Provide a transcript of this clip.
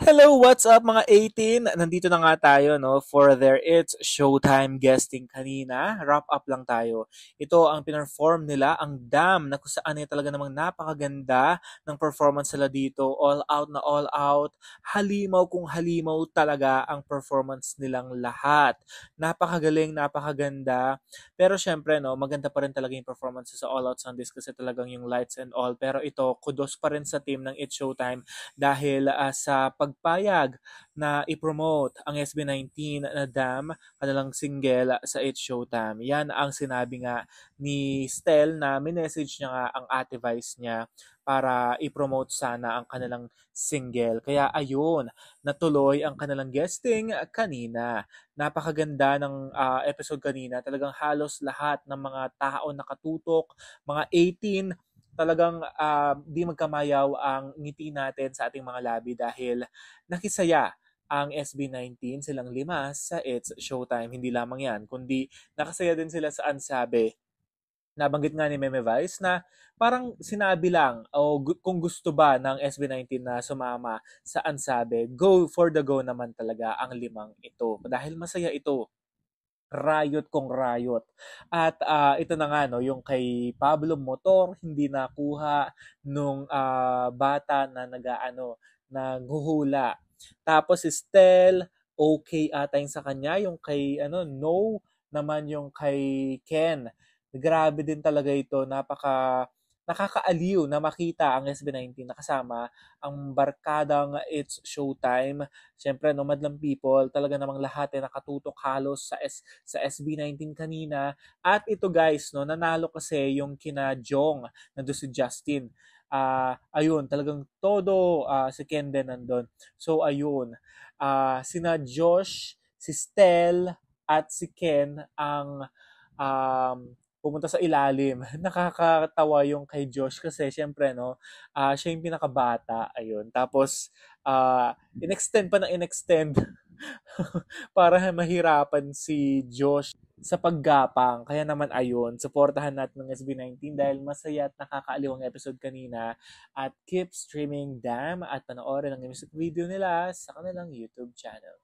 Hello, what's up mga 18? Nandito na nga tayo no for their It's Showtime guesting kanina. Wrap up lang tayo. Ito ang pinerform nila, ang Dam na kung saan ay talaga namang napakaganda ng performance nila dito. All out na all out. Halimaw kung halimaw talaga ang performance nilang lahat. Napakagaling, napakaganda. Pero syempre no, maganda pa rin talaga yung performance sa All Out Sundays kasi talagang yung lights and all. Pero ito, kudos pa rin sa team ng It's Showtime dahil sa pagpayag na i-promote ang SB19 na Dam, kanilang single sa It's Showtime. Yan ang sinabi nga ni Stel na minessage niya nga ang ate Vice niya para i-promote sana ang kanilang single. Kaya ayun, natuloy ang kanilang guesting kanina. Napakaganda ng episode kanina. Talagang halos lahat ng mga tao nakatutok, mga 18 talagang di magkamayaw ang ngiti natin sa ating mga labi dahil nakisaya ang SB19 silang lima sa It's Showtime. Hindi lamang yan, kundi nakasaya din sila sa Ansabe. Nabanggit nga ni Meme Vice na parang sinabi lang o kung gusto ba ng SB19 na sumama sa Ansabe, go for the go naman talaga ang limang ito. Dahil masaya ito, riot kung riot. At ito na nga no, yung kay Pablo Motor hindi nakuha nung bata na nagaano naghuhula. Tapos si Stel okay ata yung sa kanya, yung kay ano no naman yung kay Ken. Grabe din talaga ito, nakakaaliw na makita ang SB19 na kasama ang barkadang It's Showtime. Siyempre, no, Madlang People, talaga namang lahat ay nakatutok halos sa SB19 kanina. At ito guys, no, nanalo kasi yung kina Jong, nandun si Justin. Ayun, talagang todo si Ken din nandun. So, ayun, sina Josh, si Stel, at si Ken ang pumunta sa ilalim. Nakakatawa yung kay Josh kasi syempre no, siya yung pinakabata, ayun. Tapos inextend pa ng inextend para mahirapan si Josh sa paggapang. Kaya naman ayun, suportahan natin ng SB19 dahil masaya at nakakaaliw ang episode kanina. At keep streaming Dam at panoorin ang music video nila sa kanilang YouTube channel.